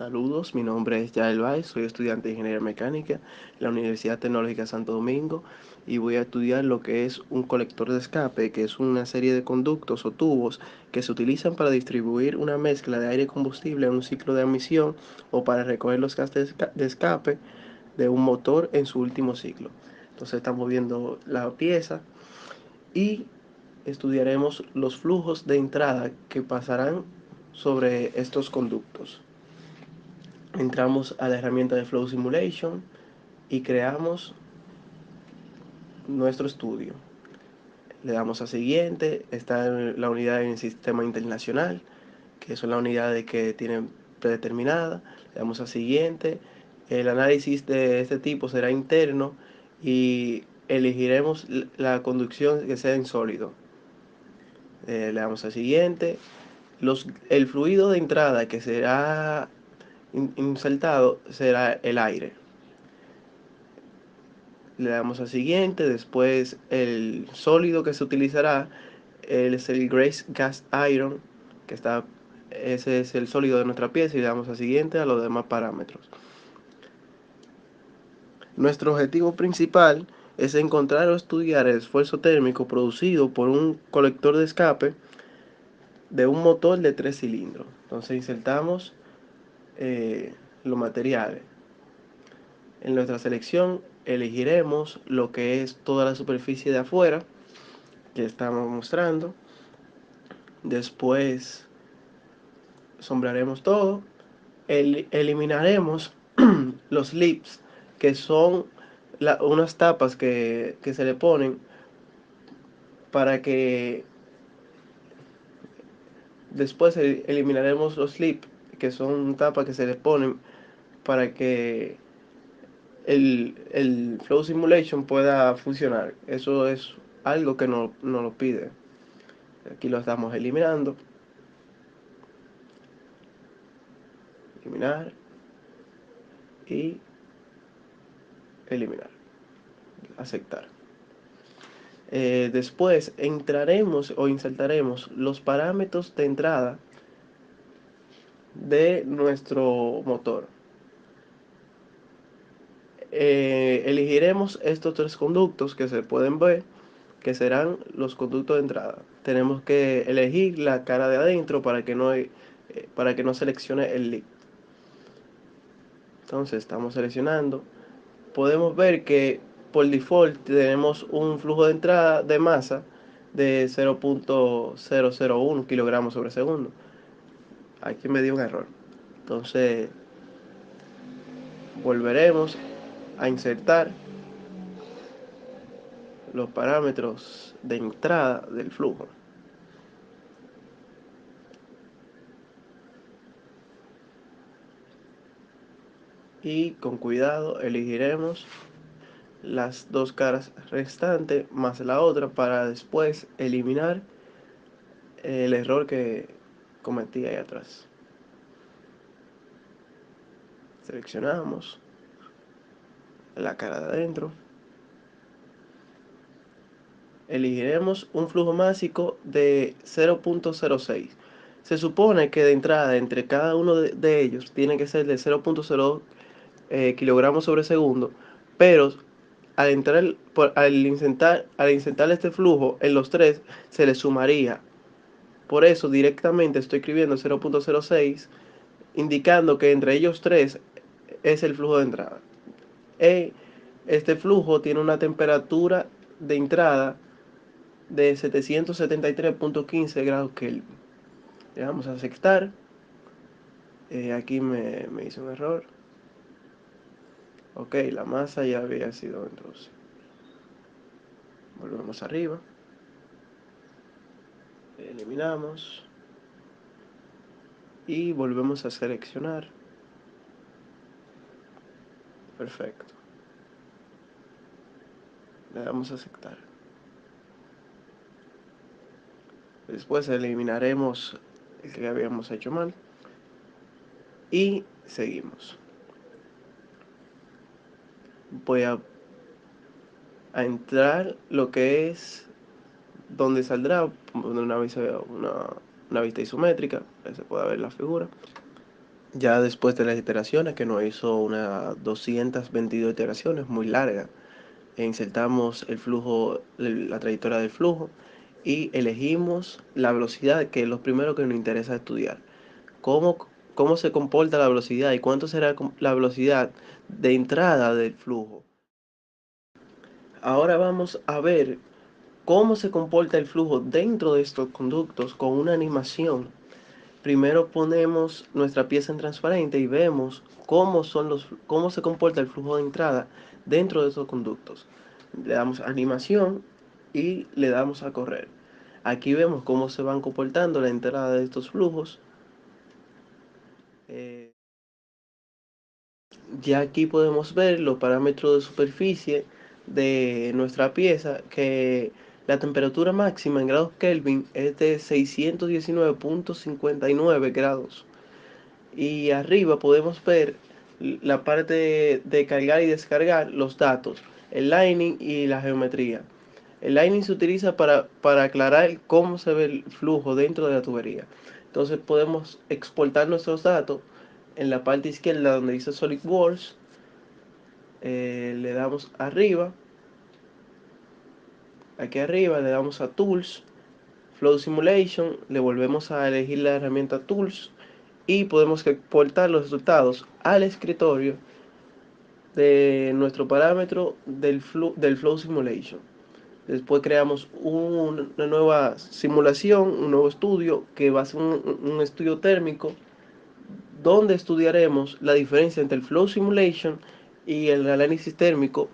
Saludos, mi nombre es Yael Baez, soy estudiante de Ingeniería Mecánica en la Universidad Tecnológica Santo Domingo y voy a estudiar lo que es un colector de escape, que es una serie de conductos o tubos que se utilizan para distribuir una mezcla de aire y combustible en un ciclo de admisión o para recoger los gases de escape de un motor en su último ciclo. Entonces estamos viendo la pieza y estudiaremos los flujos de entrada que pasarán sobre estos conductos. Entramos a la herramienta de Flow Simulation y creamos nuestro estudio. Le damos a siguiente, está en la unidad en el sistema internacional, que son las unidades que tienen predeterminada. Le damos a siguiente. El análisis de este tipo será interno y elegiremos la conducción que sea en sólido. Le damos a siguiente. El fluido de entrada que será insertado será el aire. Le damos a siguiente, después el sólido que se utilizará es el Grace Gas Iron, que está, ese es el sólido de nuestra pieza, y le damos a siguiente a los demás parámetros. Nuestro objetivo principal es encontrar o estudiar el esfuerzo térmico producido por un colector de escape de un motor de 3 cilindros. Entonces insertamos los materiales. En nuestra selección elegiremos lo que es toda la superficie de afuera que estamos mostrando. Después sombraremos todo. Eliminaremos los lips, que son unas tapas que se le ponen para que después eliminaremos los lips, que son tapas que se le ponen para que el Flow Simulation pueda funcionar. Eso es algo que no lo pide. Aquí lo estamos eliminando. Eliminar y eliminar. Aceptar. Después entraremos o insertaremos los parámetros de entrada de nuestro motor. Elegiremos estos 3 conductos que se pueden ver, que serán los conductos de entrada. Tenemos que elegir la cara de adentro para que no seleccione el lead. Entonces estamos seleccionando. Podemos ver que por default tenemos un flujo de entrada de masa de 0.001 kilogramos sobre segundo. Aquí me dio un error. Entonces volveremos a insertar los parámetros de entrada del flujo. Y con cuidado elegiremos las dos caras restantes más la otra para después eliminar el error que cometí ahí atrás. Seleccionamos la cara de adentro. Elegiremos un flujo másico de 0.06. Se supone que de entrada entre cada uno de ellos tiene que ser de 0.02 kilogramos sobre segundo, pero al insertar este flujo en los tres se le sumaría. Por eso directamente estoy escribiendo 0.06, indicando que entre ellos tres es el flujo de entrada. Este flujo tiene una temperatura de entrada de 773.15 grados Kelvin. Le vamos a aceptar. Aquí me hizo un error. Ok, la masa ya había sido introducida. Volvemos arriba. Eliminamos. Y volvemos a seleccionar. Perfecto. Le damos a aceptar. Después eliminaremos el que habíamos hecho mal. Y seguimos. Voy a entrar lo que es donde saldrá una vista isométrica, que se pueda ver la figura. Ya después de las iteraciones, que nos hizo unas 222 iteraciones, muy larga, insertamos el flujo, la trayectoria del flujo y elegimos la velocidad, que es lo primero que nos interesa estudiar. ¿Cómo, cómo se comporta la velocidad y cuánto será la velocidad de entrada del flujo? Ahora vamos a ver cómo se comporta el flujo dentro de estos conductos con una animación. Primero ponemos nuestra pieza en transparente y vemos cómo se comporta el flujo de entrada dentro de esos conductos. Le damos animación y le damos a correr. Aquí vemos cómo se van comportando la entrada de estos flujos. Eh, ya aquí podemos ver los parámetros de superficie de nuestra pieza, que la temperatura máxima en grados Kelvin es de 619.59 grados. Y arriba podemos ver la parte de cargar y descargar los datos, el lining y la geometría. El lining se utiliza para aclarar cómo se ve el flujo dentro de la tubería. Entonces podemos exportar nuestros datos en la parte izquierda donde dice SolidWorks. Le damos arriba, aquí arriba le damos a Tools, Flow Simulation, le volvemos a elegir la herramienta Tools y podemos exportar los resultados al escritorio de nuestro parámetro del Flow Simulation. Después creamos una nueva simulación, un nuevo estudio que va a ser un estudio térmico donde estudiaremos la diferencia entre el Flow Simulation y el análisis térmico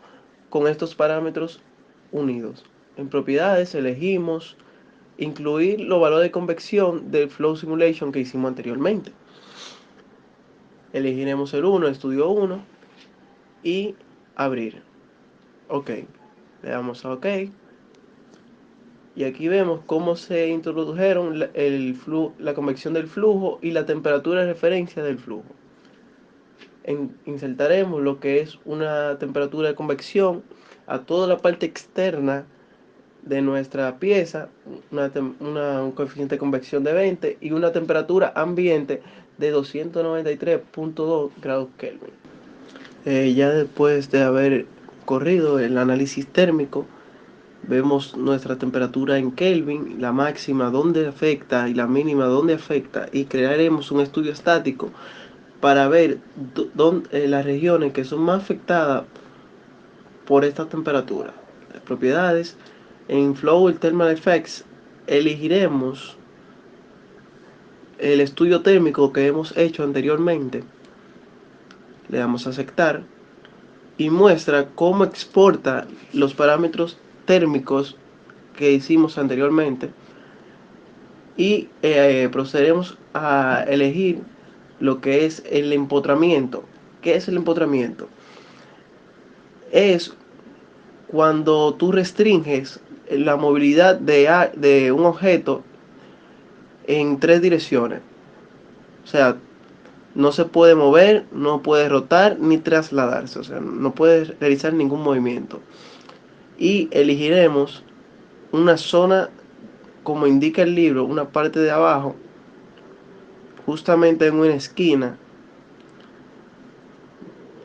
con estos parámetros unidos. En propiedades elegimos incluir los valores de convección del Flow Simulation que hicimos anteriormente. Elegiremos el 1, estudio 1 y abrir. Ok, le damos a OK y aquí vemos cómo se introdujeron la convección del flujo y la temperatura de referencia del flujo. Insertaremos lo que es una temperatura de convección a toda la parte externa de nuestra pieza, un coeficiente de convección de 20 y una temperatura ambiente de 293.2 grados Kelvin. Ya después de haber corrido el análisis térmico, vemos nuestra temperatura en Kelvin, la máxima dónde afecta y la mínima dónde afecta, y crearemos un estudio estático para ver las regiones que son más afectadas por esta temperatura. Las propiedades, en Flow y Thermal Effects elegiremos el estudio térmico que hemos hecho anteriormente, le damos a aceptar y muestra cómo exporta los parámetros térmicos que hicimos anteriormente y procederemos a elegir lo que es el empotramiento. ¿Qué es el empotramiento? Es cuando tú restringes la movilidad de un objeto en tres direcciones. O sea, no se puede mover, no puede rotar ni trasladarse. O sea, no puede realizar ningún movimiento. Y elegiremos una zona, como indica el libro, una parte de abajo, justamente en una esquina.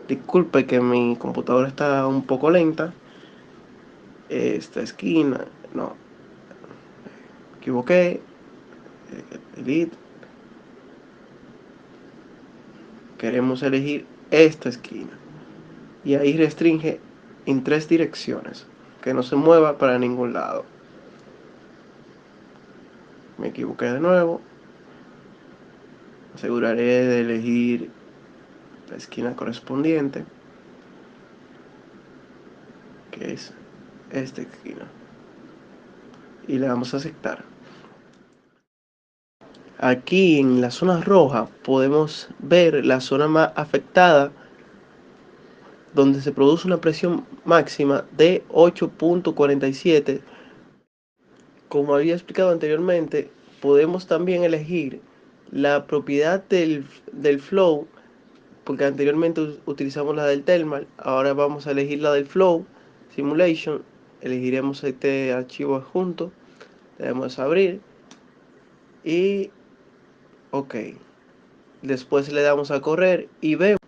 Disculpe que mi computadora está un poco lenta. Esta esquina, no, me equivoqué. Edit. Queremos elegir esta esquina. Y ahí restringe en tres direcciones. Que no se mueva para ningún lado. Me equivoqué de nuevo. Aseguraré de elegir la esquina correspondiente, que es esta esquina. Y le damos a aceptar. Aquí en la zona roja podemos ver la zona más afectada, donde se produce una presión máxima de 8.47. Como había explicado anteriormente, podemos también elegir la propiedad del flow, porque anteriormente utilizamos la del thermal, ahora vamos a elegir la del flow simulation. Elegiremos este archivo adjunto, le damos a abrir y OK. después le damos a correr y vemos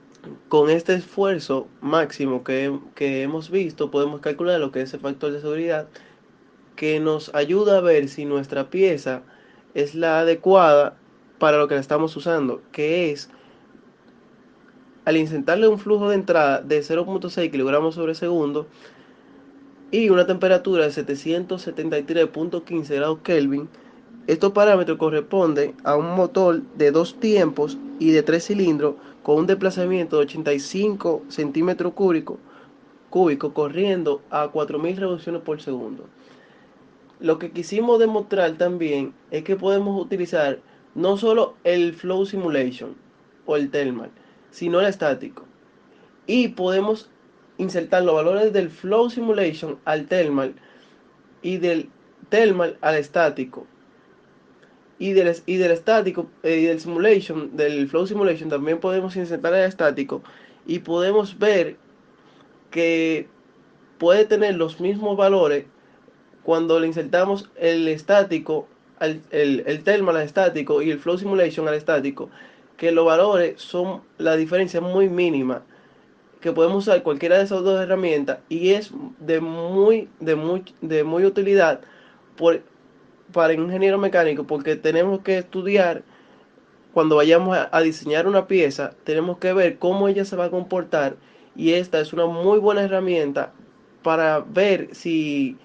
con este esfuerzo máximo que hemos visto, podemos calcular lo que es el factor de seguridad que nos ayuda a ver si nuestra pieza es la adecuada para lo que la estamos usando, que es al insertarle un flujo de entrada de 0.6 kilogramos sobre segundo y una temperatura de 773.15 grados Kelvin. Estos parámetros corresponden a un motor de 2 tiempos y de 3 cilindros con un desplazamiento de 85 centímetros cúbicos corriendo a 4000 revoluciones por segundo. Lo que quisimos demostrar también es que podemos utilizar no solo el Flow Simulation o el Thermal, sino el estático. Y podemos insertar los valores del Flow Simulation al Thermal y del Thermal al estático. Y del estático y del simulation, del flow simulation, también podemos insertar el estático y podemos ver que puede tener los mismos valores cuando le insertamos el estático, el thermal al estático y el flow simulation al estático, que los valores son, la diferencia es muy mínima, que podemos usar cualquiera de esas dos herramientas y es de muy utilidad por, para un ingeniero mecánico, porque tenemos que estudiar cuando vayamos a diseñar una pieza, tenemos que ver cómo ella se va a comportar y esta es una muy buena herramienta para ver si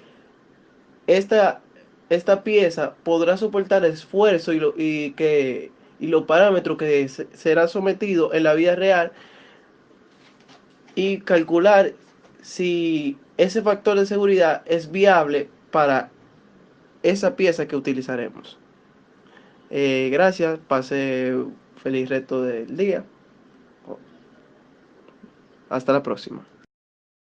esta, esta pieza podrá soportar el esfuerzo y los parámetros que será sometido en la vida real y calcular si ese factor de seguridad es viable para esa pieza que utilizaremos. Gracias, pase feliz resto del día. Hasta la próxima.